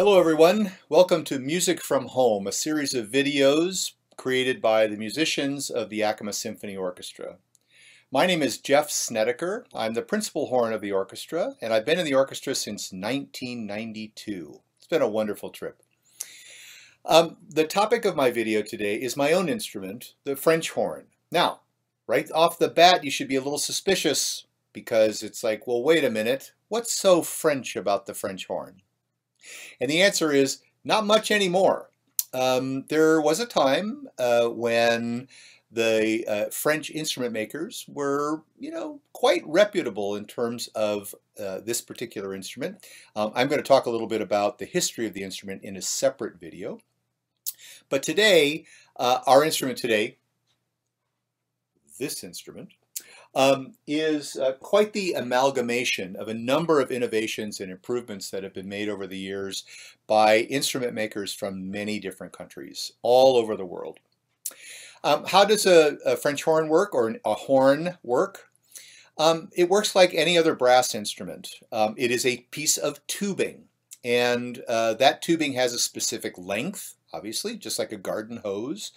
Hello everyone, welcome to Music from Home, a series of videos created by the musicians of the Yakima Symphony Orchestra. My name is Jeff Snedeker. I'm the principal horn of the orchestra, and I've been in the orchestra since 1992. It's been a wonderful trip. The topic of my video today is my own instrument, the French horn. Now, right off the bat, you should be a little suspicious because it's like, well, wait a minute, what's so French about the French horn? And the answer is not much anymore. There was a time when the French instrument makers were, quite reputable in terms of this particular instrument. I'm going to talk a little bit about the history of the instrument in a separate video. But today, our instrument today, this instrument, is quite the amalgamation of a number of innovations and improvements that have been made over the years by instrument makers from many different countries all over the world. How does a French horn work, or a horn work? It works like any other brass instrument. It is a piece of tubing, and that tubing has a specific length, obviously, just like a garden hose.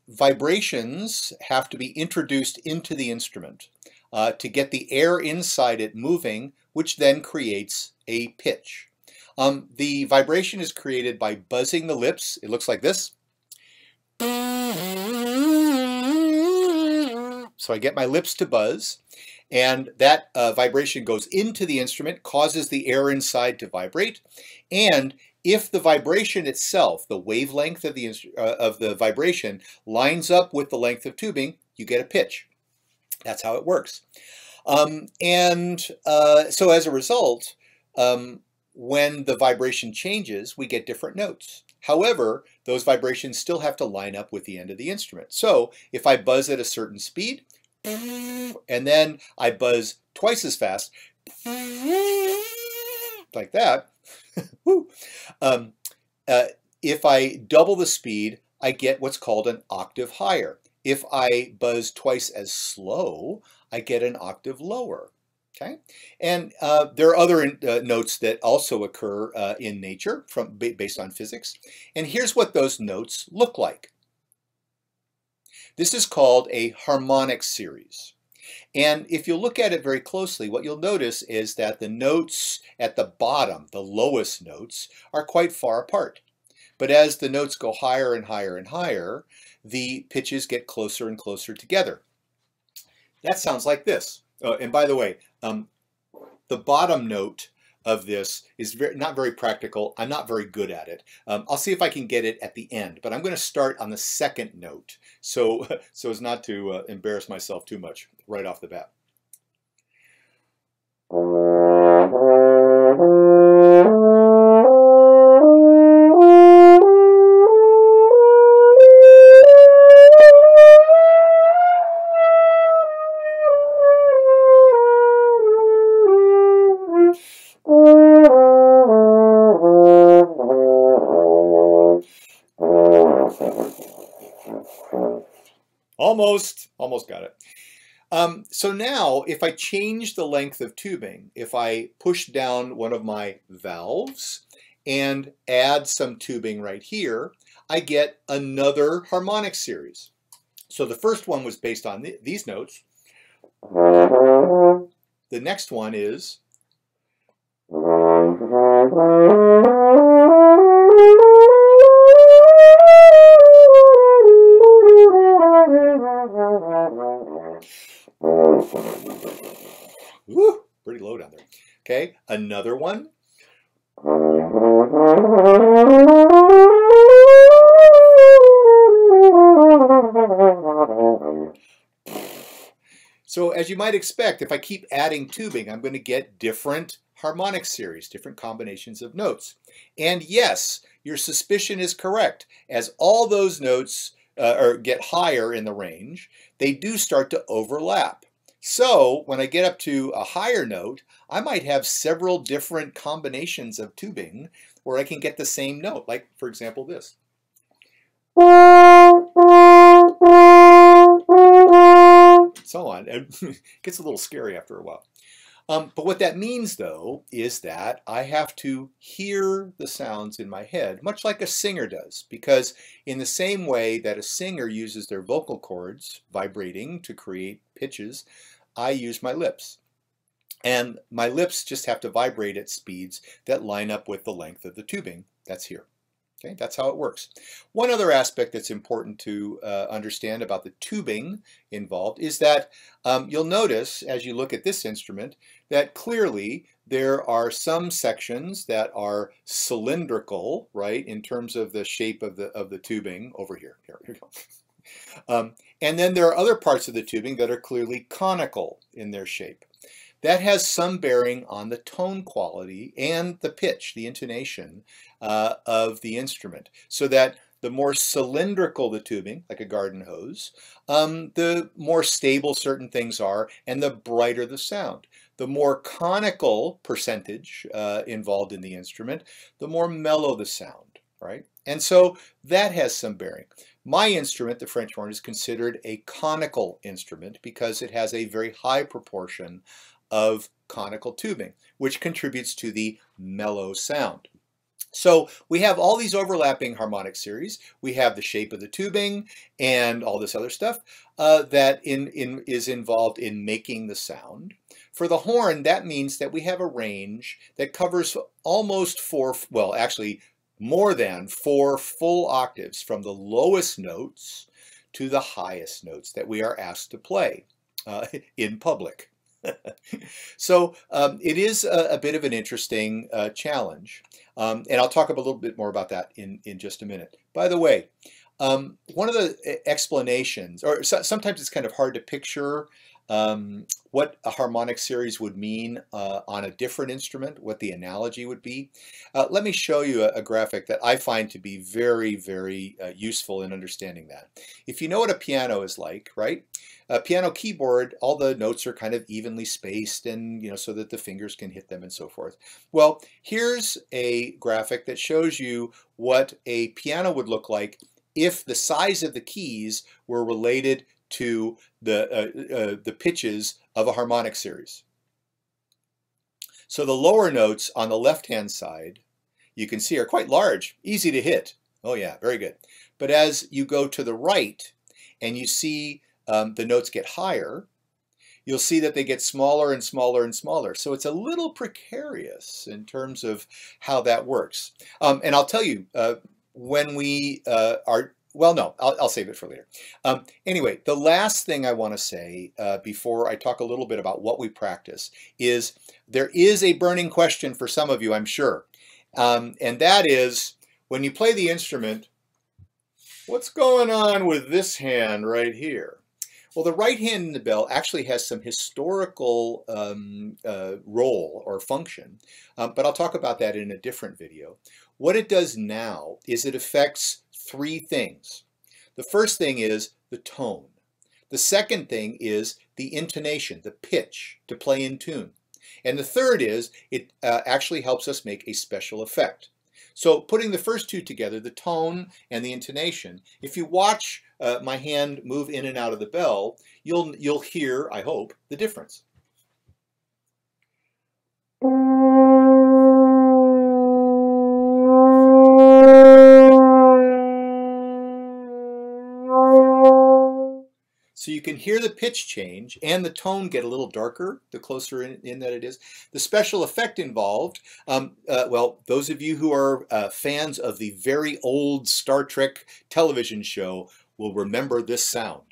Vibrations have to be introduced into the instrument to get the air inside it moving, which then creates a pitch. The vibration is created by buzzing the lips. It looks like this. So I get my lips to buzz, and that vibration goes into the instrument, causes the air inside to vibrate, and if the vibration itself, the wavelength of the vibration, lines up with the length of tubing, you get a pitch. That's how it works. So as a result, when the vibration changes, we get different notes. However, those vibrations still have to line up with the end of the instrument. So if I buzz at a certain speed, and then I buzz twice as fast, like that, if I double the speed, I get what's called an octave higher. If I buzz twice as slow, I get an octave lower. Okay, and there are other notes that also occur in nature based on physics. And here's what those notes look like. This is called a harmonic series. And if you look at it very closely, what you'll notice is that the notes at the bottom, the lowest notes, are quite far apart. But as the notes go higher and higher and higher, the pitches get closer and closer together. That sounds like this. And by the way, the bottom note of this is not very practical. I'm not very good at it. I'll see if I can get it at the end, but I'm going to start on the second note so as not to embarrass myself too much right off the bat. Almost got it. So now, if I change the length of tubing, if I push down one of my valves and add some tubing right here, I get another harmonic series. So the first one was based on these notes. The next one is woo, pretty low down there. Okay, another one. So as you might expect, if I keep adding tubing, I'm going to get different harmonic series, different combinations of notes. And yes, your suspicion is correct. As all those notes get higher in the range, they do start to overlap. So when I get up to a higher note, I might have several different combinations of tubing where I can get the same note, like, for example, this. So on. It gets a little scary after a while. But what that means, though, is that I have to hear the sounds in my head, much like a singer does, because in the same way that a singer uses their vocal cords vibrating to create pitches, I use my lips. And my lips just have to vibrate at speeds that line up with the length of the tubing that's here. Okay, that's how it works. One other aspect that's important to understand about the tubing involved is that you'll notice as you look at this instrument that clearly there are some sections that are cylindrical, right, in terms of the shape of the tubing over here. Here we go. And then there are other parts of the tubing that are clearly conical in their shape. That has some bearing on the tone quality and the pitch, the intonation of the instrument. So that the more cylindrical the tubing, like a garden hose, the more stable certain things are and the brighter the sound. The more conical percentage involved in the instrument, the more mellow the sound, right? And so that has some bearing. My instrument, the French horn, is considered a conical instrument because it has a very high proportion of conical tubing, which contributes to the mellow sound. So we have all these overlapping harmonic series. We have the shape of the tubing and all this other stuff that is involved in making the sound. For the horn, that means that we have a range that covers almost well, actually more than 4 full octaves from the lowest notes to the highest notes that we are asked to play in public. So it is a bit of an interesting challenge, and I'll talk a little bit more about that in just a minute. By the way, one of the explanations, or sometimes it's kind of hard to picture what a harmonic series would mean on a different instrument, what the analogy would be. Let me show you a graphic that I find to be very, very useful in understanding that. If you know what a piano is like, right? A piano keyboard, all the notes are kind of evenly spaced and, so that the fingers can hit them and so forth. Well, here's a graphic that shows you what a piano would look like if the size of the keys were related to the pitches of a harmonic series. So the lower notes on the left-hand side, you can see are quite large, easy to hit. Oh yeah, very good. But as you go to the right and you see the notes get higher, you'll see that they get smaller and smaller and smaller. So it's a little precarious in terms of how that works. And I'll tell you, when we well, no, I'll save it for later. Anyway, the last thing I want to say before I talk a little bit about what we practice is there is a burning question for some of you, I'm sure. And that is, when you play the instrument, what's going on with this hand right here? Well, the right hand in the bell actually has some historical role or function, but I'll talk about that in a different video. What it does now is it affects 3 things. The first thing is the tone. The second thing is the intonation, the pitch, to play in tune. And the third is it actually helps us make a special effect. So putting the first 2 together, the tone and the intonation, if you watch my hand move in and out of the bell, you'll hear, I hope, the difference. So you can hear the pitch change and the tone get a little darker the closer in that it is. The special effect involved, well, those of you who are fans of the very old Star Trek television show will remember this sound.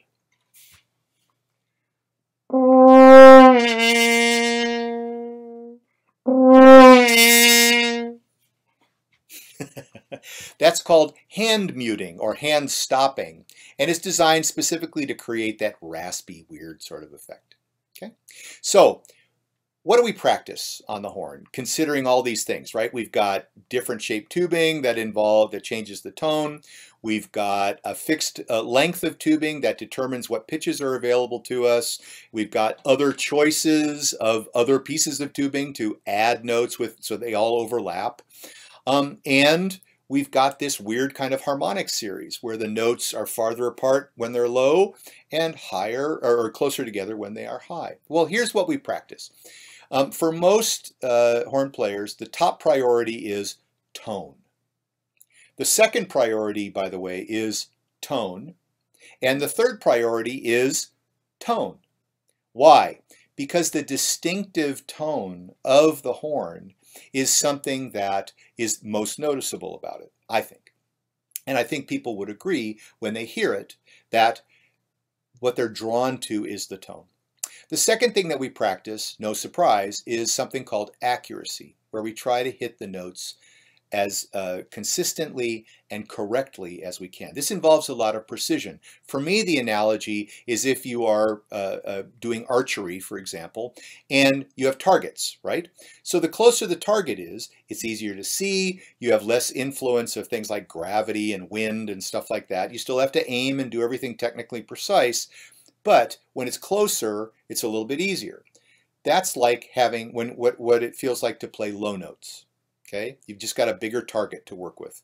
That's called hand muting or hand stopping, and it's designed specifically to create that raspy, weird sort of effect. Okay, so what do we practice on the horn, considering all these things, right? We've got different shaped tubing that changes the tone. We've got a fixed length of tubing that determines what pitches are available to us. We've got other choices of other pieces of tubing to add notes with so they all overlap. And we've got this weird kind of harmonic series where the notes are farther apart when they're low and higher or closer together when they are high. Well, here's what we practice. For most horn players, the top priority is tone. The second priority, by the way, is tone. And the third priority is tone. Why? Because the distinctive tone of the horn is something that is most noticeable about it, I think. And I think people would agree when they hear it that what they're drawn to is the tone. The second thing that we practice, no surprise, is something called accuracy, where we try to hit the notes as consistently and correctly as we can. This involves a lot of precision. For me, the analogy is if you are doing archery, for example, and you have targets, right? So the closer the target is, it's easier to see. You have less influence of things like gravity and wind and stuff like that. You still have to aim and do everything technically precise, but when it's closer, it's a little bit easier. That's like having what it feels like to play low notes. Okay, you've just got a bigger target to work with.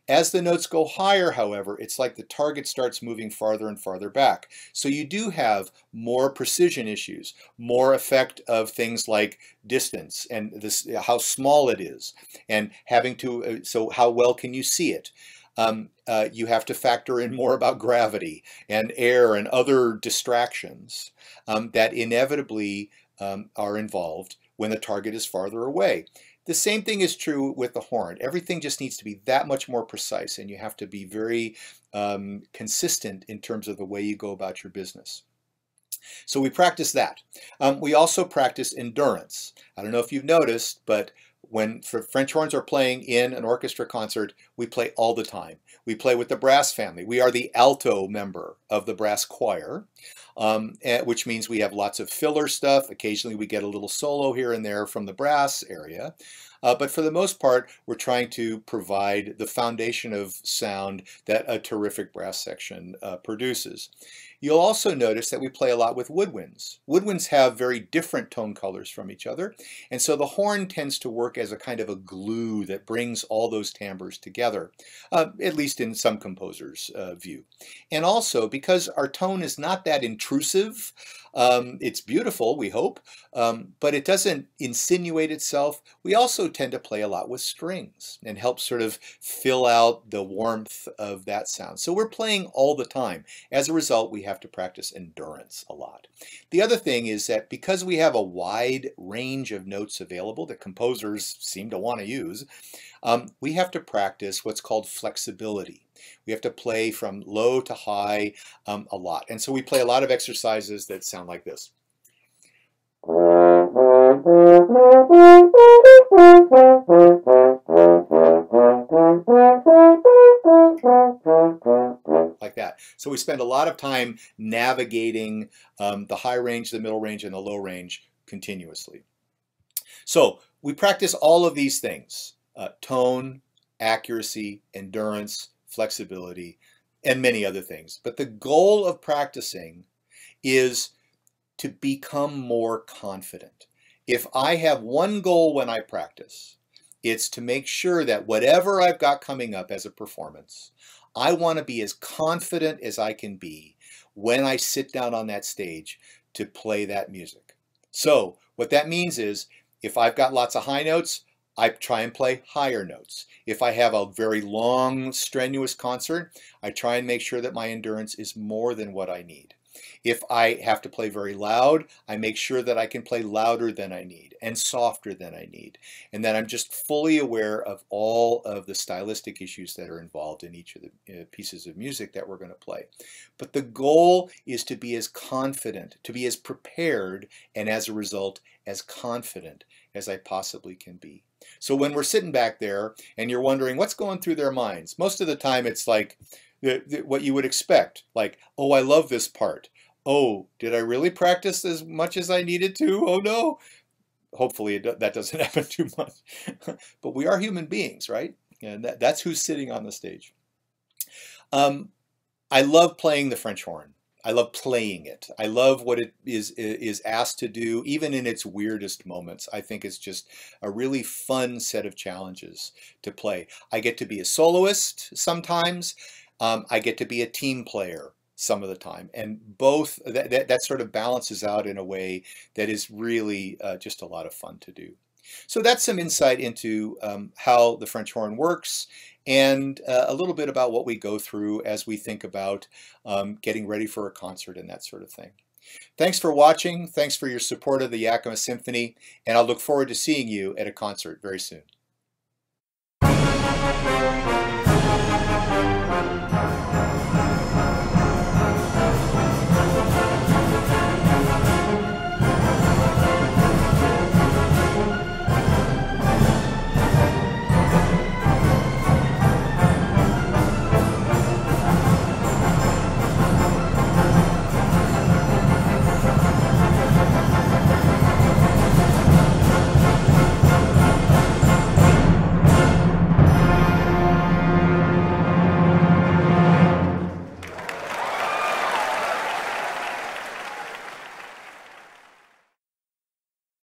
As the notes go higher, however, it's like the target starts moving farther and farther back. So you do have more precision issues, more effect of things like distance and this, how small it is, and having to, so how well can you see it? You have to factor in more about gravity and air and other distractions that inevitably are involved when the target is farther away. The same thing is true with the horn. Everything just needs to be that much more precise, and you have to be very consistent in terms of the way you go about your business. So we practice that. We also practice endurance. I don't know if you've noticed, but when French horns are playing in an orchestra concert, we play all the time. We play with the brass family. We are the alto member of the brass choir, which means we have lots of filler stuff. Occasionally we get a little solo here and there from the brass area. But for the most part, we're trying to provide the foundation of sound that a terrific brass section produces. You'll also notice that we play a lot with woodwinds. Woodwinds have very different tone colors from each other, and so the horn tends to work as a kind of a glue that brings all those timbres together, at least in some composers' view. And also, because our tone is not that intrusive, it's beautiful, we hope, but it doesn't insinuate itself. We also tend to play a lot with strings and help sort of fill out the warmth of that sound. So we're playing all the time. As a result, we have to practice endurance a lot. The other thing is that because we have a wide range of notes available that composers seem to want to use, we have to practice what's called flexibility. We have to play from low to high a lot. And so we play a lot of exercises that sound like this. Like that. So we spend a lot of time navigating the high range, the middle range, and the low range continuously. So we practice all of these things: tone, accuracy, endurance, flexibility, and many other things. But the goal of practicing is to become more confident. If I have one goal when I practice, it's to make sure that whatever I've got coming up as a performance, I want to be as confident as I can be when I sit down on that stage to play that music. So what that means is, if I've got lots of high notes, I try and play higher notes. If I have a very long, strenuous concert, I try and make sure that my endurance is more than what I need. If I have to play very loud, I make sure that I can play louder than I need and softer than I need, and that I'm just fully aware of all of the stylistic issues that are involved in each of the pieces of music that we're going to play. But the goal is to be as confident, to be as prepared, and as a result, as confident as I possibly can be. So when we're sitting back there and you're wondering what's going through their minds, most of the time it's like what you would expect, like, oh, I love this part. Oh, did I really practice as much as I needed to? Oh no. Hopefully that doesn't happen too much. But we are human beings, right? And that's who's sitting on the stage. I love playing the French horn. I love playing it. I love what it is asked to do, even in its weirdest moments. I think it's just a really fun set of challenges to play. I get to be a soloist sometimes. I get to be a team player some of the time. And both, that sort of balances out in a way that is really just a lot of fun to do. So that's some insight into how the French horn works, and a little bit about what we go through as we think about getting ready for a concert and that sort of thing. Thanks for watching. Thanks for your support of the Yakima Symphony, and I'll look forward to seeing you at a concert very soon.